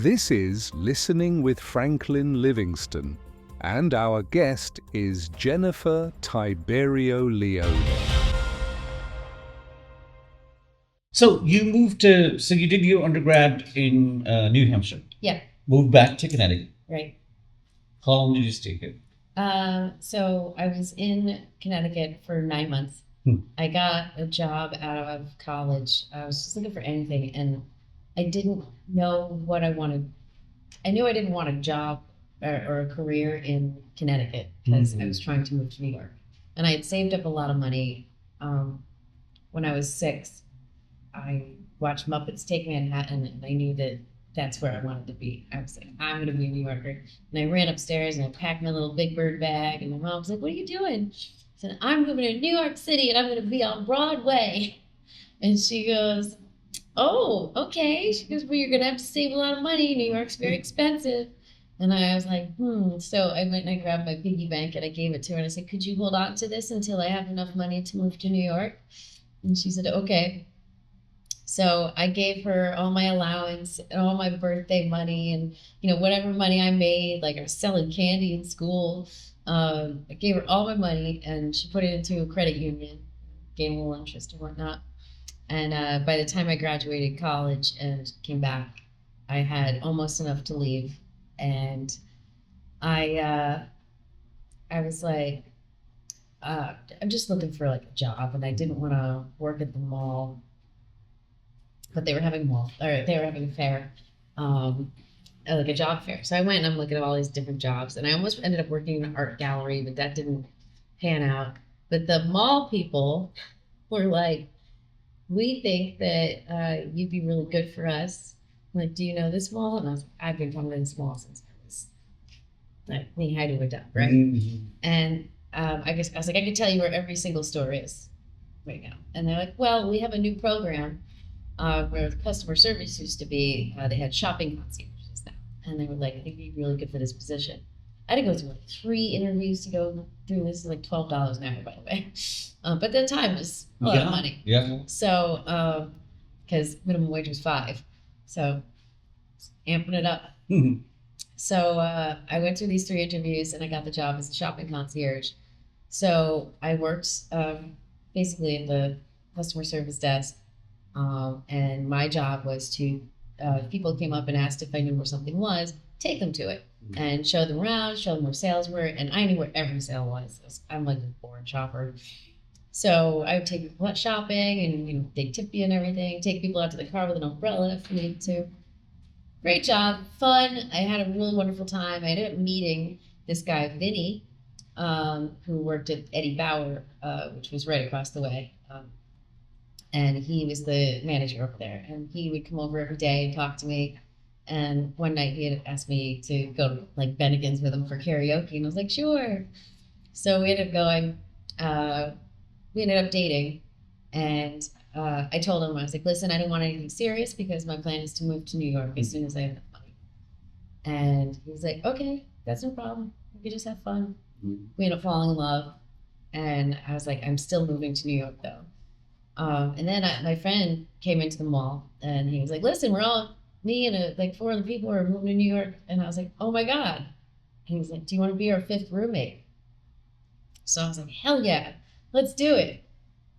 This is Listening with Franklin Livingston, and our guest is Jennifer Tiberio Leone. So you did your undergrad in New Hampshire. Yeah. Moved back to Connecticut. Right. How long did you stay here? So I was in Connecticut for 9 months. I got a job out of college. I was just looking for anything, and I didn't know what I wanted. I knew I didn't want a job or a career in Connecticut because I was trying to move to New York. And I had saved up a lot of money. When I was 6, I watched Muppets Take Manhattan, and I knew that that's where I wanted to be. I was like, I'm going to be a New Yorker. And I ran upstairs and I packed my little Big Bird bag, and my mom was like, what are you doing? I said, I'm moving to New York City and I'm going to be on Broadway. And she goes, oh, okay. She goes, well, you're going to have to save a lot of money. New York's very expensive. And I was like, So I went and I grabbed my piggy bank and I gave it to her. And I said, could you hold on to this until I have enough money to move to New York? And she said, okay. So I gave her all my allowance and all my birthday money and, whatever money I made, like I was selling candy in school. I gave her all my money and she put it into a credit union, gained a little interest and whatnot. And by the time I graduated college and came back, I had almost enough to leave. And I was like, I'm just looking for like a job, and I didn't want to work at the mall. But they were having a fair, like a job fair. So I went and I'm looking at all these different jobs, and I almost ended up working in an art gallery, but that didn't pan out. But the mall people were like, we think that you'd be really good for us. I'm like, do you know this mall? And I was like, I've been coming to this mall since I was like knee high to a duck, right? Mm-hmm. And I was like, I could tell you where every single store is right now. And they're like, well, we have a new program. Where the customer service used to be, they had shopping concierges now. And they were like, I think you'd be really good for this position. I had to go through like 3 interviews to go through. This is like $12 an hour, by the way. But at that time, it was a lot of money. Yeah. So, because minimum wage was $5. So, amping it up. Mm-hmm. So, I went through these 3 interviews and I got the job as a shopping concierge. So, I worked basically at the customer service desk. And my job was to, if people came up and asked if I knew where something was, take them to it and show them around, show them where sales were. And I knew where every sale was. I'm like a boring shopper. So I would take people out shopping and, they tip you and everything, take people out to the car with an umbrella if you needed to. Great job, fun. I had a really wonderful time. I ended up meeting this guy, Vinny, who worked at Eddie Bauer, which was right across the way. And he was the manager over there. And he would come over every day and talk to me. And one night he had asked me to go to like Bennigan's with him for karaoke. And I was like, sure. So we ended up going, we ended up dating. And I told him, I was like, listen, I don't want anything serious because my plan is to move to New York as soon as I have enough money. And he was like, okay, that's no problem. We could just have fun. We ended up falling in love. And I was like, I'm still moving to New York though. And then my friend came into the mall and he was like, listen, me and like 4 other people are moving to New York. And I was like, oh my God. And he was like, do you want to be our 5th roommate? So I was like, hell yeah, let's do it.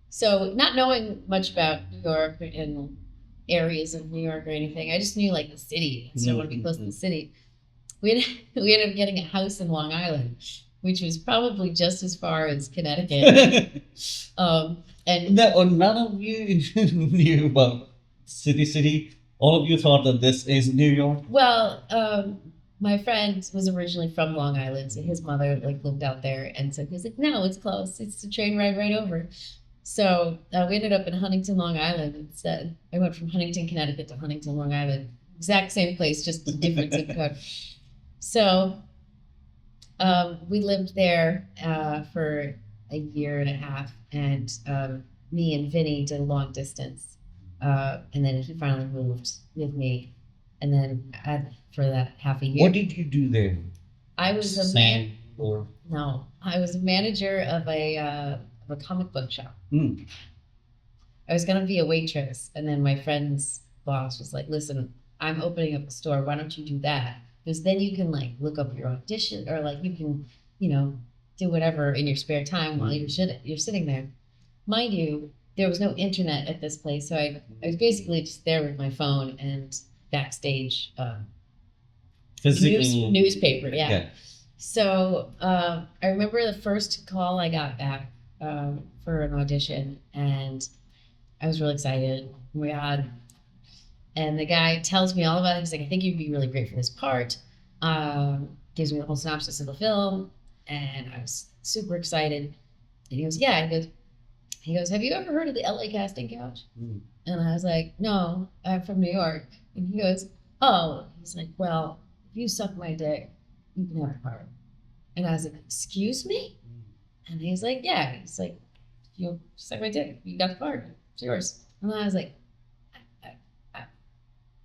So not knowing much about New York and areas of New York or anything, I just knew like the city. So I want to be close to the city. We ended up getting a house in Long Island, which was probably just as far as Connecticut. And none of you knew about city. All of you thought that this is New York. Well, my friend was originally from Long Island, so his mother lived out there, and so he was like, "No, it's close. It's a train ride right over." So we ended up in Huntington, Long Island instead. I went from Huntington, Connecticut to Huntington, Long Island. Exact same place, just a different zip code. So we lived there for a year and a half, and me and Vinny did a long distance, and then he finally moved with me, and then for that half a year. What did you do there? I was I was a manager of a comic book shop. I was gonna be a waitress, and then my friend's boss was like, "Listen, I'm opening up a store. Why don't you do that? Because then you can like look up your audition, or like you can, you know, do whatever in your spare time while you're sitting there. Mind you, there was no internet at this place, so I was basically just there with my phone and backstage Physical. newspaper. Yeah. Yeah. So I remember the first call I got back for an audition, and I was really excited. Oh my God. And the guy tells me all about it. He's like, I think you'd be really great for this part. Gives me the whole synopsis of the film. And I was super excited. And he goes, yeah. He goes, have you ever heard of the LA casting couch? Mm. And I was like, no, I'm from New York. And he goes, oh. He's like, well, if you suck my dick, you can have the part. And I was like, excuse me? And he's like, yeah. He's like, you suck my dick, you got the part. It's yours. And I was like,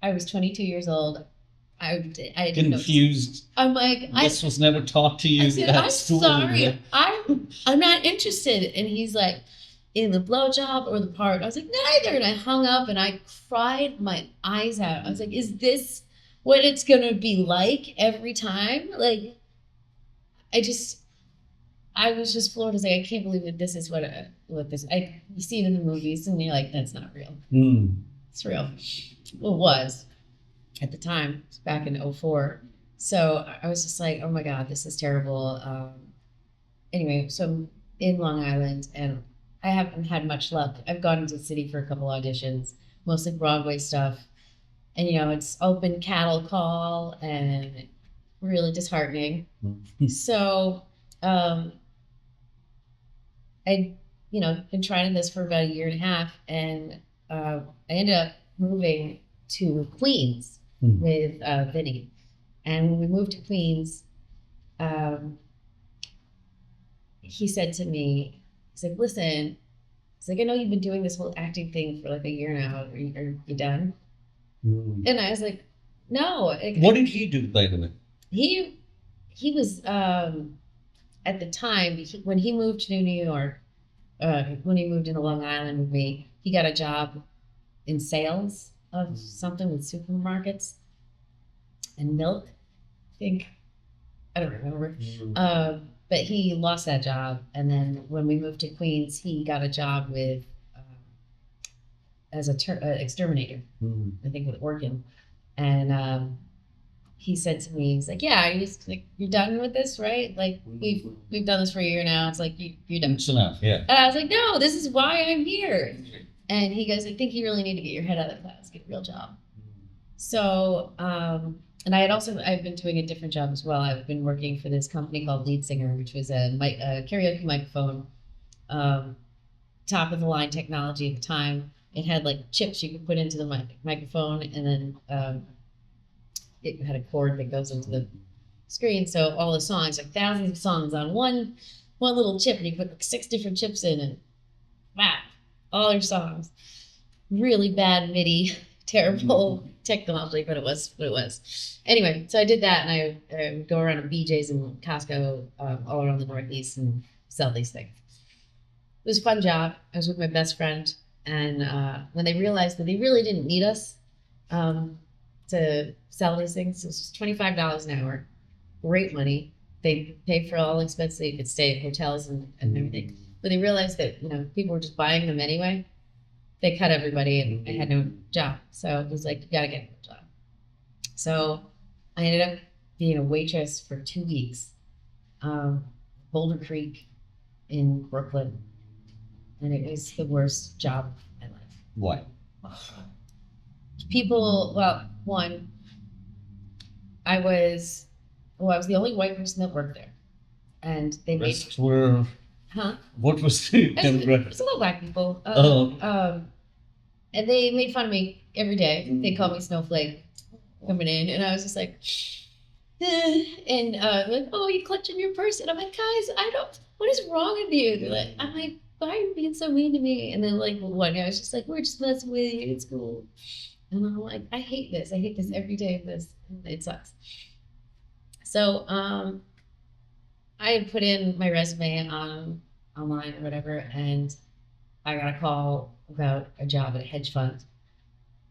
I was 22 years old. I didn't know. Confused. I'm like, This was never taught to you. I said, at I'm school. sorry. I'm not interested. And he's like, in the blowjob or the part? I was like, neither. And I hung up and I cried my eyes out. I was like, is this what it's going to be like every time? Like, I was just floored. I was like, I can't believe that this is what this, you see it in the movies and you're like, that's not real. Mm. It's real. Well, it was at the time, it was back in '04. So I was just like, oh my God, this is terrible. Anyway, so I'm in Long Island and I haven't had much luck. I've gone into the city for a couple auditions, mostly Broadway stuff. And, you know, it's open cattle call and really disheartening. So I'd, you know, been trying this for about a year and a half. And I ended up moving to Queens with Vinny. And when we moved to Queens, he said to me, he's like, listen, he's like, I know you've been doing this whole acting thing for like a year now. Are you done? Mm. And I was like, no. What did he do, by the way? He was, at the time, when he moved to New York, when he moved into Long Island with me, he got a job in sales of something with supermarkets and milk, I think. I don't remember. But he lost that job. And then when we moved to Queens, he got a job with, as an exterminator, I think with Oregon. And he said to me, he's like, yeah, like, you're done with this, right? Like, we've done this for a year now. It's like, you're done. It's enough, yeah. And I was like, no, this is why I'm here. And he goes, I think you really need to get your head out of class, get a real job. So, and I've been doing a different job as well. I've been working for this company called Lead Singer, which was a karaoke microphone, top of the line technology at the time. It had like chips you could put into the microphone, and then it had a cord that goes into the screen. So all the songs, like thousands of songs on one little chip, and you put like 6 different chips in, and wow, all your songs. Really bad MIDI, terrible technology, but it was what it was. Anyway, so I did that, and I would go around to BJ's and Costco all around the Northeast and sell these things. It was a fun job. I was with my best friend, and when they realized that they really didn't need us to sell these things, it was just $25 an hour, great money. They paid for all expenses. They could stay at hotels and everything. But they realized that, you know, people were just buying them anyway. They cut everybody, and I had no job. So it was like, you got to get a job. So I ended up being a waitress for 2 weeks, Boulder Creek in Brooklyn. And it was the worst job of my life. Why? People, well, one, I was the only white person that worked there. And they made... Rest were... Huh? What was the demographic? It's a lot of black people. Oh. And they made fun of me every day. They called me Snowflake coming in, and I was just like, and like, oh, you clutching your purse? And I'm like, guys, what is wrong with you? I'm like, why are you being so mean to me? And then like one day I was just like, we're just messing with you. It's cool. And I'm like, I hate this. I hate this every day of this. It sucks. So I had put in my resume online or whatever, and I got a call about a job at a hedge fund.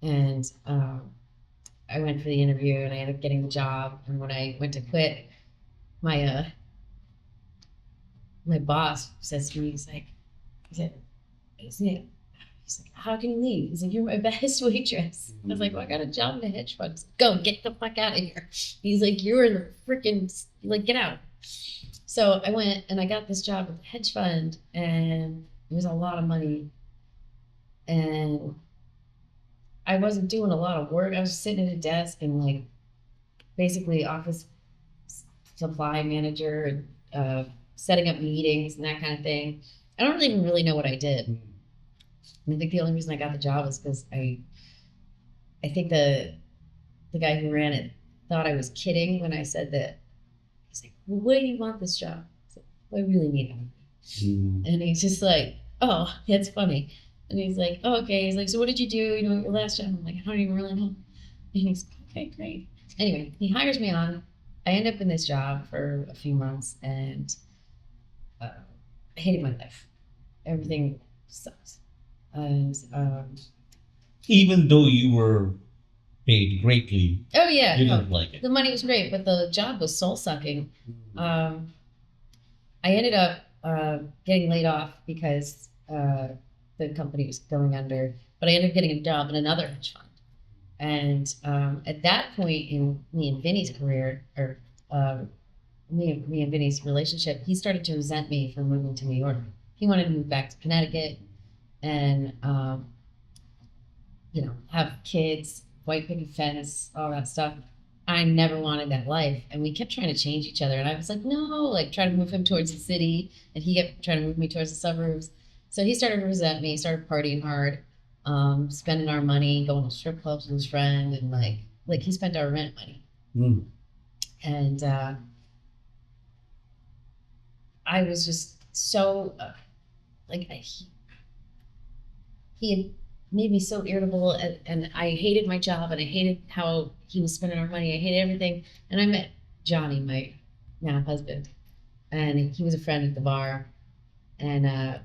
And I went for the interview and I ended up getting the job. And when I went to quit, my my boss says to me, he said, he's like, how can you leave? He's like, you're my best waitress. I was like, well, I got a job in a hedge fund. He's like, go get the fuck out of here. He's like, you're in the freaking, like, get out. So I went and I got this job at the hedge fund, and it was a lot of money. And I wasn't doing a lot of work. I was sitting at a desk and like basically office supply manager and setting up meetings and that kind of thing. I don't even really know what I did. I think the only reason I got the job was because I think the guy who ran it thought I was kidding when I said that. He's like, well, why do you want this job? I said, well, I really need it. And he's just like, oh, that's funny. And he's like, oh, okay. He's like, so what did you do? You know, your last job? I'm like, I don't even really know. And he's like, okay, great. Anyway, he hires me on. I end up in this job for a few months, and I hated my life. Everything sucks. And Even though you were paid greatly, oh yeah, you didn't like it. the money was great, but the job was soul sucking. I ended up getting laid off because the company was going under, but I ended up getting a job in another hedge fund. And at that point in me and Vinny's career, or me and Vinny's relationship, he started to resent me for moving to New York. He wanted to move back to Connecticut and you know, have kids, white picket fence, all that stuff. I never wanted that life, and we kept trying to change each other. And I was like, no, like trying to move him towards the city, and he kept trying to move me towards the suburbs. So he started to resent me, started partying hard, spending our money, going to strip clubs with his friend, and like he spent our rent money. And I was just so he had made me so irritable, and I hated my job, and I hated how he was spending our money. I hated everything. And I met Johnny, my now husband, and he was a friend at the bar, and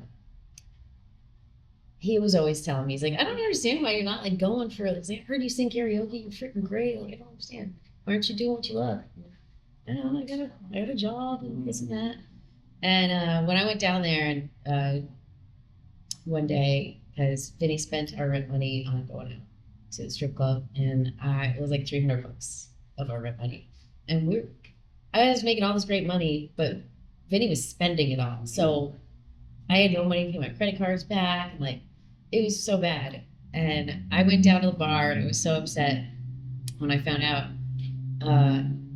he was always telling me, he's like, I don't understand why you're not like going for it. He's like, I heard you sing karaoke, you're freaking great. Like, I don't understand. Why aren't you doing what you love? I know, I got a job and this and that. And when I went down there and one day, because Vinny spent our rent money on going out to the strip club, and it was like $300 of our rent money, and I was making all this great money, but Vinny was spending it all, so I had no money to pay my credit cards back, and like it was so bad. And I went down to the bar, and I was so upset when I found out.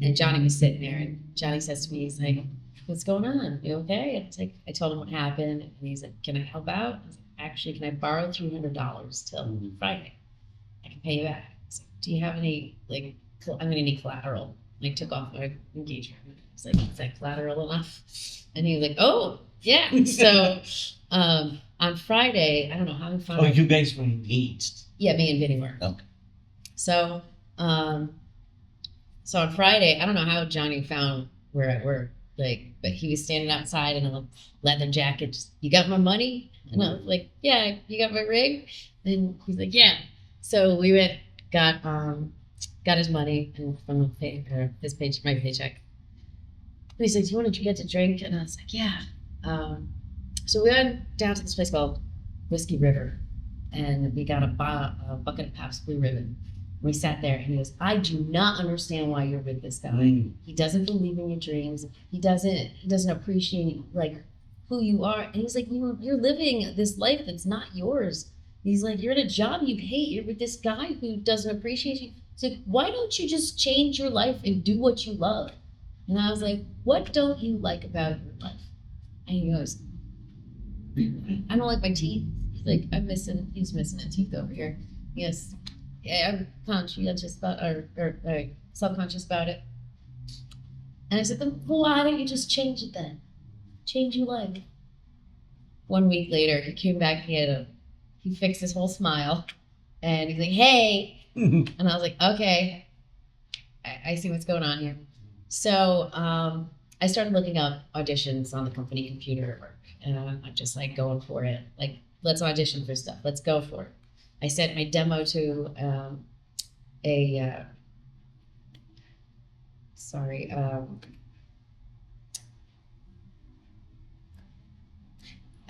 And Johnny was sitting there, and Johnny says to me, he's like, what's going on? You okay? And it's like, I told him what happened, and he's like, can I help out? I was like, actually, can I borrow $300 till Friday? I can pay you back. He's like, do you have any, like, I'm going to need collateral. And I took off my engagement ring. I was like, is that collateral enough? And he was like, oh, yeah. So on Friday, I don't know how we found out. Oh, you guys were engaged. Yeah, me and Vinny were. Okay. So, so on Friday, I don't know how Johnny found where I worked, like, but he was standing outside in a leather jacket. Just, you got my money? And I was like, yeah. You got my ring? And he's like, yeah. So we went, got his money and from the his paycheck, my paycheck. And he's like, do you want to get to drink? And I was like, yeah. So we went down to this place called Whiskey River, and we got a bucket of Pabst Blue Ribbon. We sat there, and he goes, I do not understand why you're with this guy. He doesn't believe in your dreams. He doesn't appreciate like who you are. And he's like, you're living this life that's not yours. He's like, you're in a job you hate. You're with this guy who doesn't appreciate you. He's like, why don't you just change your life and do what you love? And I was like, what don't you like about your life? And he goes, I don't like my teeth. He's like, he's missing a tooth over here. Yes. Yeah, I'm conscientious about or subconscious about it. And I said, then why don't you just change it then? Change your life. 1 week later, he came back, he fixed his whole smile, and he's like, hey. And I was like, okay, I see what's going on here. So I started looking up auditions on the company computer at work, and I'm just like going for it. Like, let's audition for stuff. Let's go for it. I sent my demo to sorry.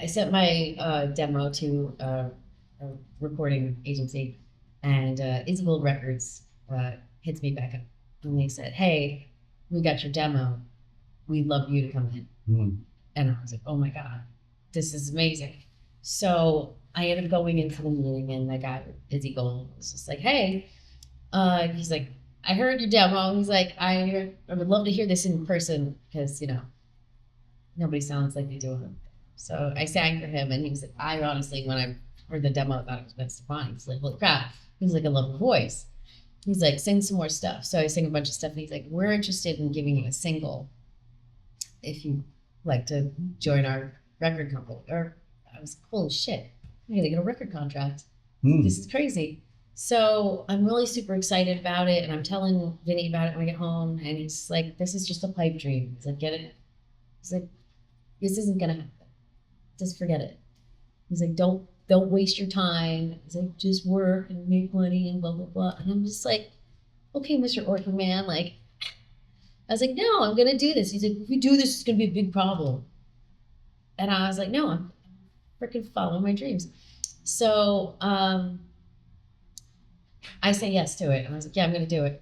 I sent my demo to a recording agency, and Isabel Records hits me back up, and they said, "Hey, we got your demo. We'd love you to come in." And I was like, "Oh my god, this is amazing!" So I ended up going into the meeting, and the guy, Izzy Gold, was just like, "Hey," he's like, "I heard your demo." He's like, I would love to hear this in person because nobody sounds like they do it." So I sang for him, and he was like, I honestly, when I heard the demo, I thought it was Gwen Stefani. He's like, holy crap. He's like, I love her voice. He's like, sing some more stuff. So I sang a bunch of stuff, and he's like, we're interested in giving you a single if you'd like to join our record company. Or I was, holy shit, I'm going to get a record contract. This is crazy. So I'm really super excited about it, and I'm telling Vinny about it when I get home, and he's like, this is just a pipe dream. He's like, get it? He's like, this isn't going to happen. Just forget it. He's like, don't waste your time. He's like, just work and make money and blah, blah, blah. And I'm just like, okay, Mr. Orphan Man. Like, I was like, no, I'm going to do this. He's like, if we do this, it's going to be a big problem. And I was like, no, I'm freaking following my dreams. So I say yes to it. And I was like, yeah, I'm going to do it.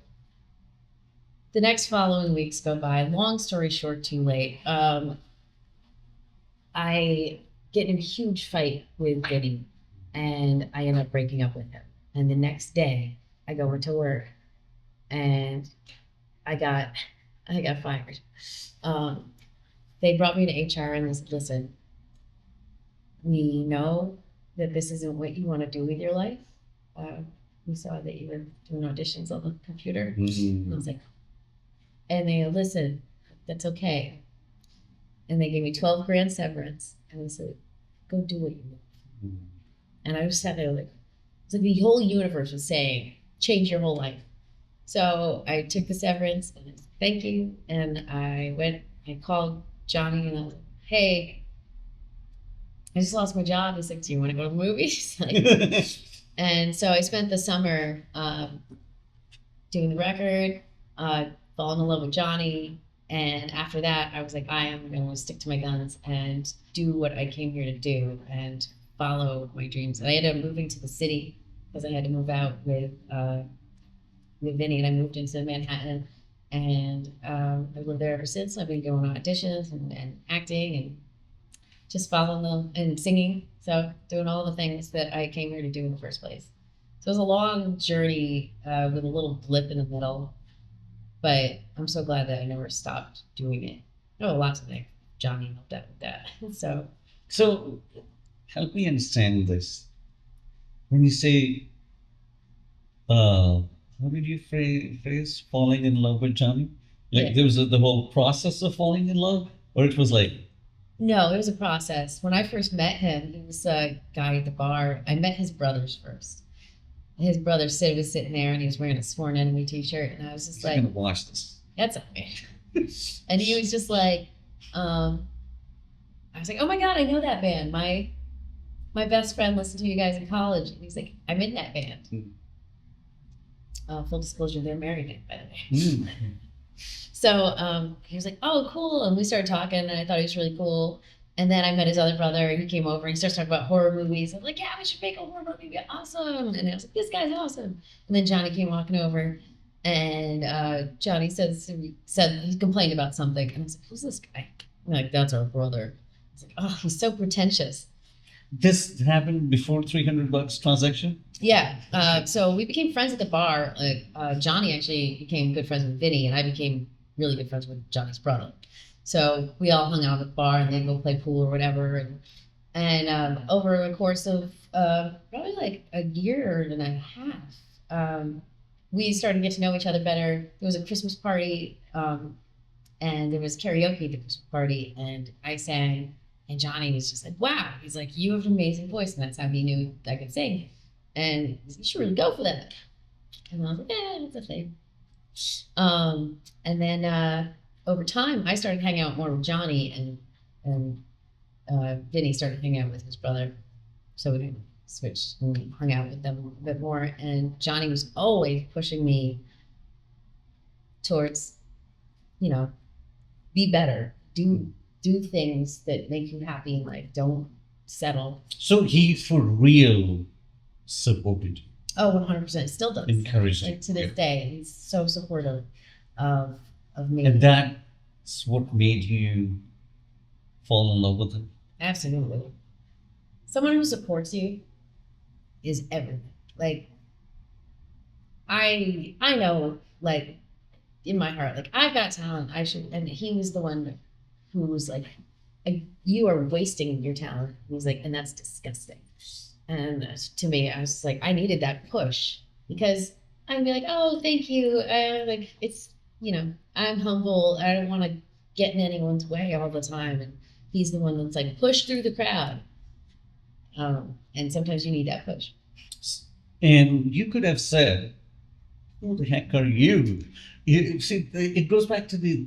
The next following weeks go by. Long story short, too late. I get in a huge fight with Vinny, and I end up breaking up with him. And the next day, I go into work, and I got fired. They brought me to HR, and they said, "Listen, we know that this isn't what you want to do with your life. We saw that you were doing auditions on the computer." And I was like, and they go, "Listen, that's okay." And they gave me 12 grand severance, and they said, go do what you love. And I was sat there like, it's like the whole universe was saying, change your whole life. So I took the severance, and I said, thank you. And I called Johnny, and I was like, hey, I just lost my job. He's like, do you want to go to the movies? And so I spent the summer doing the record, falling in love with Johnny. And after that, I was like, I am going to stick to my guns and do what I came here to do and follow my dreams. And I ended up moving to the city because I had to move out with Vinny, and I moved into Manhattan. And I've lived there ever since. I've been going on auditions and acting and just following them and singing. So doing all the things that I came here to do in the first place. So it was a long journey with a little blip in the middle. But I'm so glad that I never stopped doing it. Lots of things. Johnny helped out with that. So help me understand this. When you say, how did you phrase falling in love with Johnny? Like there was the whole process of falling in love? Or it was like... No, it was a process. When I first met him, he was a guy at the bar. I met his brothers first. His brother Sid was sitting there, and he was wearing a Sworn Enemy t-shirt, and I was just like, I'm gonna watch this. That's okay. And he was just like, I was like, oh my God, I know that band. My best friend listened to you guys in college. And he's like, I'm in that band. Full disclosure, they're married now, by the way. So he was like, oh, cool. And we started talking, and I thought he was really cool. And then I met his other brother, and he came over and he started talking about horror movies. I was like, yeah, we should make a horror movie. Awesome. And I was like, this guy's awesome. And then Johnny came walking over, and Johnny said he complained about something. And I was like, who's this guy? I'm like, that's our brother. I was like, oh, he's so pretentious. This happened before $300 transaction? Yeah. So we became friends at the bar. Johnny actually became good friends with Vinny, and I became really good friends with Johnny's brother. So we all hung out at the bar and then go play pool or whatever. And over the course of probably like a year and a half, we started to get to know each other better. There was a Christmas party, and there was karaoke at the Christmas party, and I sang, and Johnny was just like, wow. He's like, you have an amazing voice. And that's how he knew I could sing. And you should really go for that. And I was like, yeah, that's a thing. And then over time, I started hanging out more with Johnny, and Vinny started hanging out with his brother. So we switched and hung out with them a bit more. And Johnny was always pushing me towards you know, be better, do things that make you happy in life. Don't settle. So he for real supported you, Oh, 100%. Still does. encouraged you. Like to this Yeah. day, he's so supportive of me. And that's what made you fall in love with him. Absolutely. Someone who supports you is everything. Like I know, like in my heart, like I've got talent. I should. And he was the one who was like, "You are wasting your talent." And he's like, "And that's disgusting." And to me, I was like, I needed that push because I'd be like, "Oh, thank you." Like it's I'm humble. I don't want to get in anyone's way all the time, and he's the one that's like push through the crowd. And sometimes you need that push. And you could have said, who the heck are you? You see, it goes back to the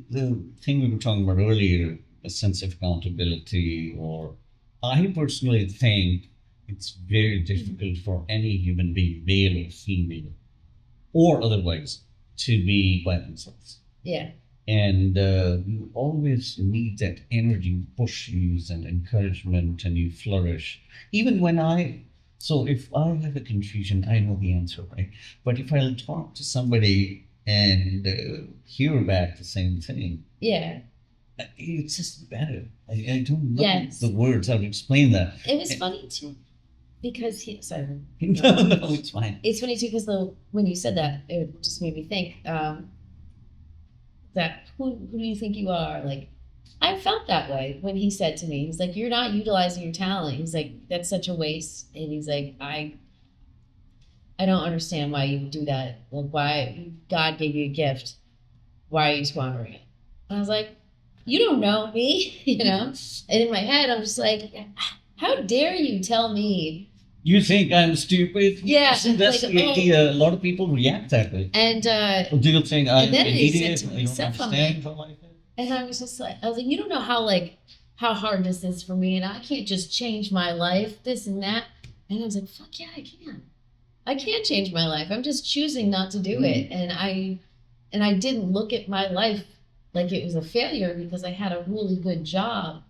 thing we were talking about earlier, a sense of accountability. Or I personally think it's very difficult for any human being, male or female, or otherwise, to be by themselves. Yeah. And you always need that energy pushes and encouragement, and you flourish. Even when so if I have a confusion, I know the answer, right? But if I'll talk to somebody and hear back the same thing, Yeah. it's just better. I don't know Yes. the words how to explain that. It was funny too because sorry. No, it's fine. It's funny too because when you said that, it just made me think that who do you think you are? Like, I felt that way when he said to me, he's like, "You're not utilizing your talent." He's like, "That's such a waste," and he's like, I don't understand why you do that. Like, why God gave you a gift? Why are you squandering it? And I was like, "You don't know me," And in my head, I'm just like, "How dare you tell me?" You think I'm stupid? Yeah, See, that's like, the idea. A lot of people react that way. And Do you think I'm an then I said idiot? to I don't myself, I'm understand something like that? and I was just like, you don't know how hard this is for me, and I can't just change my life, this and that. And I was like, fuck yeah, I can. I can't change my life. I'm just choosing not to do it. And I didn't look at my life like it was a failure because I had a really good job.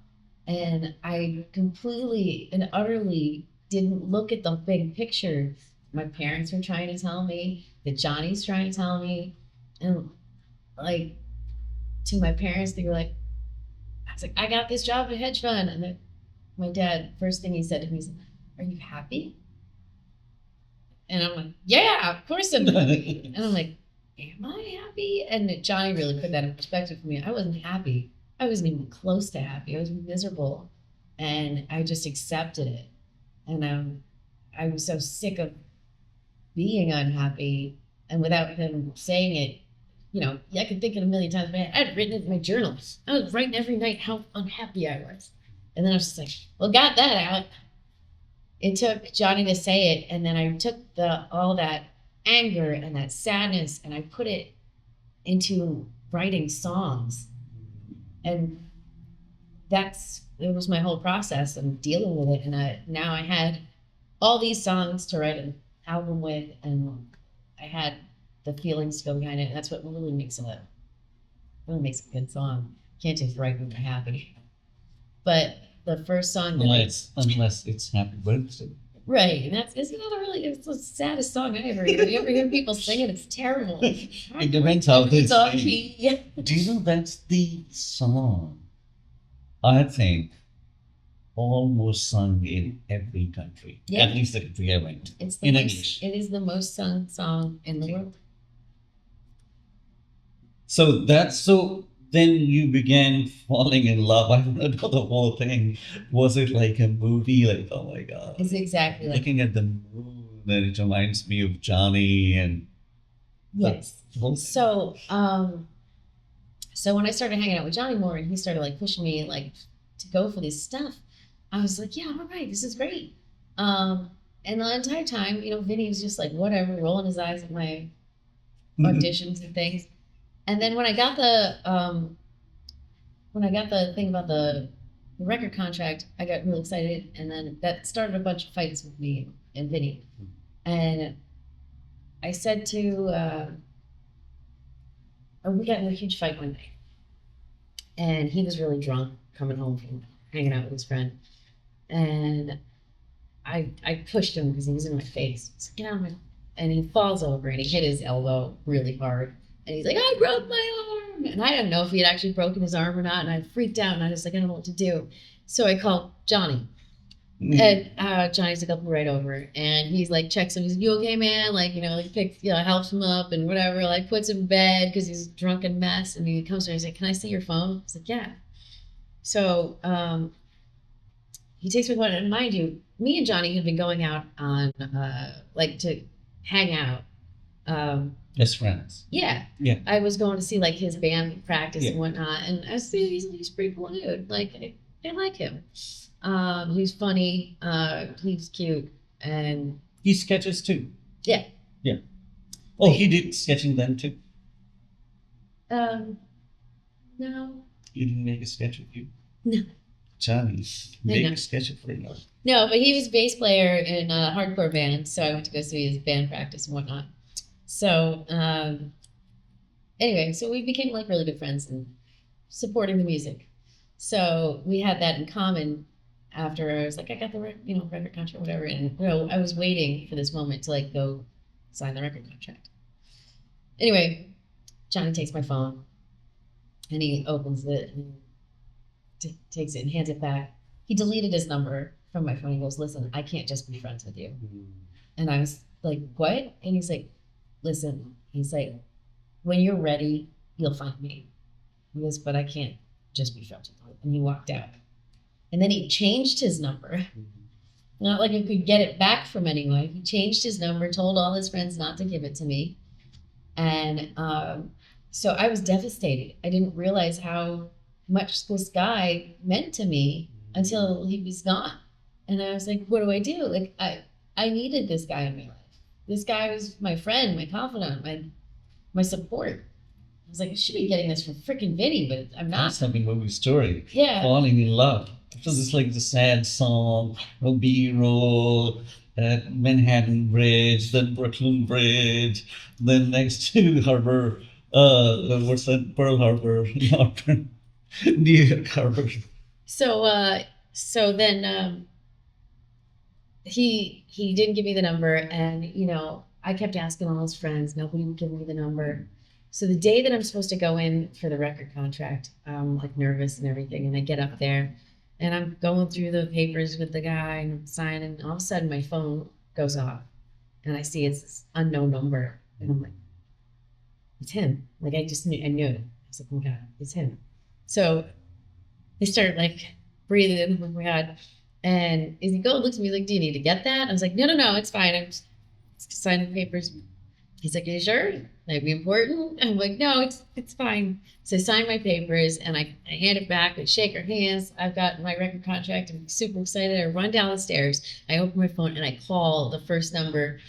And I completely and utterly didn't look at the big picture. My parents were trying to tell me, that Johnny's trying to tell me. And like to my parents, they were like, I was like, I got this job at a hedge fund. And my dad, first thing he said to me is, "Are you happy?" And I'm like, "Yeah, of course I'm happy." And I'm like, "Am I happy?" And Johnny really put that in perspective for me. I wasn't happy. I wasn't even close to happy. I was miserable. And I just accepted it. And I was so sick of being unhappy. And without him saying it, I could think it a million times. But I'd written it in my journal. I was writing every night how unhappy I was. And then I was just like, well, got that out. It took Johnny to say it, and then I took all that anger and that sadness, and I put it into writing songs, and it was my whole process of dealing with it. And now I had all these songs to write an album with, and I had the feelings to go behind it. And that's what really makes a good song. You can't just write when you're happy, but the first song Unless it's Happy Birthday. Right, and it's the saddest song I ever hear. You ever hear people sing it? It's terrible. It depends how It's off sing. key. Yeah. Do you know that's the song I think almost sung in every country? Yeah. At least the country I went to. It's in English. It is the most sung song in the world. So then you began falling in love. I don't know the whole thing. Was it like a movie? Like, oh my God. It's exactly like Looking at the moon, and it reminds me of Johnny and yes. the whole thing. So when I started hanging out with Johnny more and he started like pushing me like to go for this stuff, I was like, yeah, all right, this is great. And the entire time, Vinny was just like whatever, rolling his eyes at my auditions and things. And then when I got the thing about the record contract, I got really excited, and then that started a bunch of fights with me and Vinny. And I said to, we got in a huge fight one day, and he was really drunk coming home from hanging out with his friend. And I pushed him because he was in my face. I said, get out of my... And he falls over and he hit his elbow really hard. And he's like, I broke my arm. And I didn't know if he had actually broken his arm or not. And I freaked out and I was like, I don't know what to do. So I called Johnny. And Johnny's like up right over, and he's like checks him. He's like, "You okay, man?" Like, you know, like picks, you know, helps him up and whatever. Like puts him in bed because he's a drunken mess. And he comes to me. He's like, "Can I see your phone?" He's like, "Yeah." So he takes my phone, and mind you, me and Johnny had been going out on like to hang out. As friends. Yeah. Yeah. I was going to see like his band practice Yeah. and whatnot, and I was he's pretty cool dude. Like I like him. He's funny. He's cute, and He sketches too. yeah. Yeah. Oh, he did sketching then too. No, He didn't make a sketch of you. no, Johnny, I make know. a sketch of you. no. But he was bass player in a hardcore band, so I went to go see his band practice and whatnot. So anyway, so we became like really good friends and supporting the music. So we had that in common. After I was like, I got the record contract, whatever, and I was waiting for this moment to like go sign the record contract. Anyway, Johnny takes my phone and he opens it and takes it and hands it back. He deleted his number from my phone. He goes, "Listen, I can't just be friends with you." And I was like, "What?" And he's like, "Listen," he's like, "when you're ready, you'll find me." He goes, "But I can't just be friends with you." And he walked out. And then he changed his number. Not like I could get it back from anyone. He changed his number, told all his friends not to give it to me. And so I was devastated. I didn't realize how much this guy meant to me until he was gone. And I was like, what do I do? Like, I needed this guy in my life. This guy was my friend, my confidant, my support. I was like, I should be getting this from freaking Vinny, but I'm not. That's like a movie story. Yeah. Falling in love. Because it's like the sad song, B-roll, Manhattan Bridge, then Brooklyn Bridge, then next to Harbor, what's that? Pearl Harbor, New York Harbor. So then he didn't give me the number, and I kept asking all his friends. Nobody would give me the number. So the day that I'm supposed to go in for the record contract, I'm like nervous and everything, and I get up there, and I'm going through the papers with the guy and I'm signing, and all of a sudden my phone goes off, and I see it's this unknown number, and I'm like, it's him. Like I knew it. I was like, oh my God, it's him. So I started like breathing, oh my God. And as he looks at me like, do you need to get that? I was like, no, it's fine. I'm just signing papers. He's like, are you sure? That'd be important? I'm like, no, it's fine. So I sign my papers and I hand it back. We shake our hands. I've got my record contract. I'm super excited. I run down the stairs. I open my phone and I call the first number.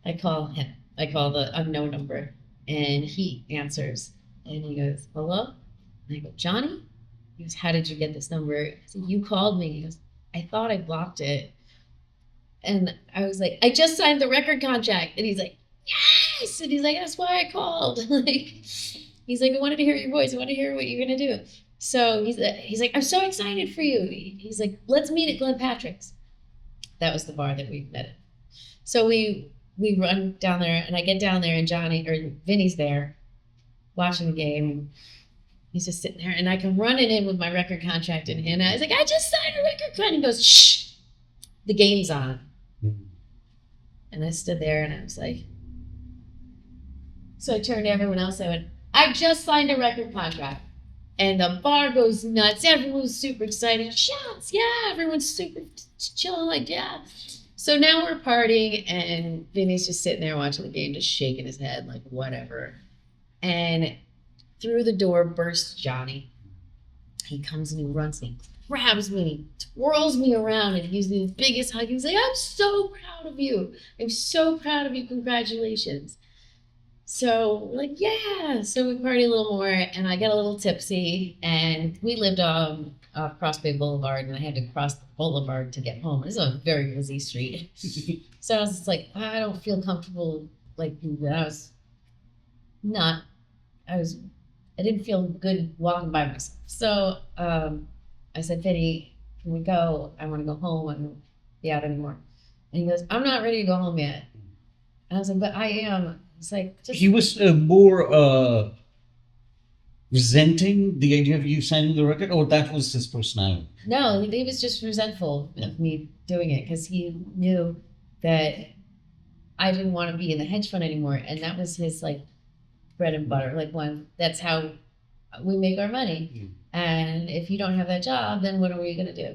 I call him. I call the unknown number. And he answers. And he goes, hello? And I go, Johnny? He goes, how did you get this number? I said, you called me. He goes, I thought I blocked it. And I was like, I just signed the record contract. And he's like, yes. And he's like, that's why I called. He's like, I wanted to hear your voice. I want to hear what you're going to do. So he's like, I'm so excited for you. He's like, let's meet at Glenn Patrick's. That was the bar that we met at. So we run down there, and I get down there, and Vinny's there watching the game. He's just sitting there, and I come running in with my record contract in hand. I was like, I just signed a record contract. He goes, shh, the game's on. And I stood there, and I was like, so I turned to everyone else. I went, I just signed a record contract. And the bar goes nuts. Everyone's super excited. Shots, yeah. Everyone's super chilling, like, yeah. So now we're partying, and Vinny's just sitting there watching the game, just shaking his head, like, whatever. And through the door bursts Johnny. He comes and he runs and he grabs me and he twirls me around and he gives me the biggest hug. He's like, I'm so proud of you. I'm so proud of you. Congratulations. So like, yeah. So we party a little more and I get a little tipsy, and we lived off Cross Bay Boulevard, and I had to cross the boulevard to get home. This is a very busy street. So I was just like, I don't feel comfortable. Like I was I didn't feel good walking by myself. So I said, Vinny, can we go? I want to go home. I don't be out anymore. And he goes, I'm not ready to go home yet. And I was like, but I am. It's like, just He was more resenting the idea of you signing the record, or that was his personality? no, he was just resentful of me doing it because he knew that I didn't want to be in the hedge fund anymore. And that was his like bread and butter. Like that's how we make our money. And if you don't have that job, then what are we going to do?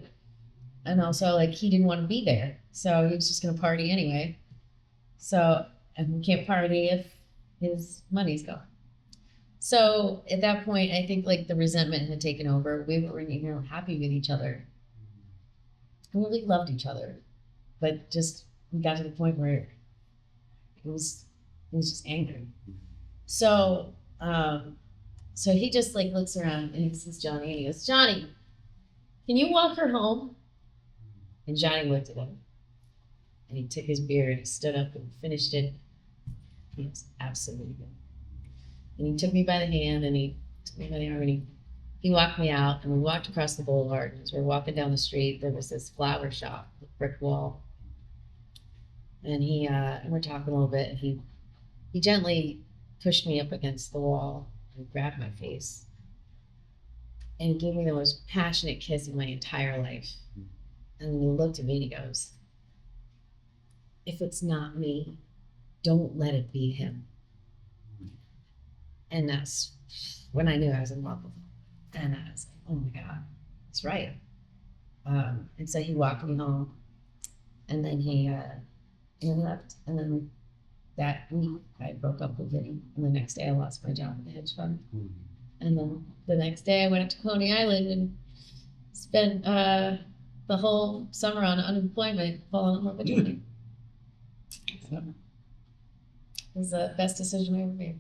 And also like he didn't want to be there. So he was just going to party anyway. So, and we can't party if his money's gone. So at that point, I think like the resentment had taken over. We weren't even happy with each other. We really loved each other, but just we got to the point where it was just angry. So so he just like looks around and he sees Johnny and he goes, Johnny, can you walk her home? And Johnny looked at him and he took his beer and he stood up and finished it. He was absolutely good. And he took me by the hand and he took me by the arm and he walked me out and we walked across the boulevard. And as we were walking down the street, there was this flower shop with a brick wall. And and we're talking a little bit and he gently pushed me up against the wall and grabbed my face. And he gave me the most passionate kiss of my entire life. And then he looked at me and he goes, if it's not me, don't let it be him. And that's when I knew I was in love with him. And I was like, oh my God, that's right. And so he walked me home and then he left. And then that week I broke up with him. And the next day I lost my job at the hedge fund. And then the next day I went up to Coney Island and spent the whole summer on unemployment falling in love with Johnny. So it was the best decision I ever made.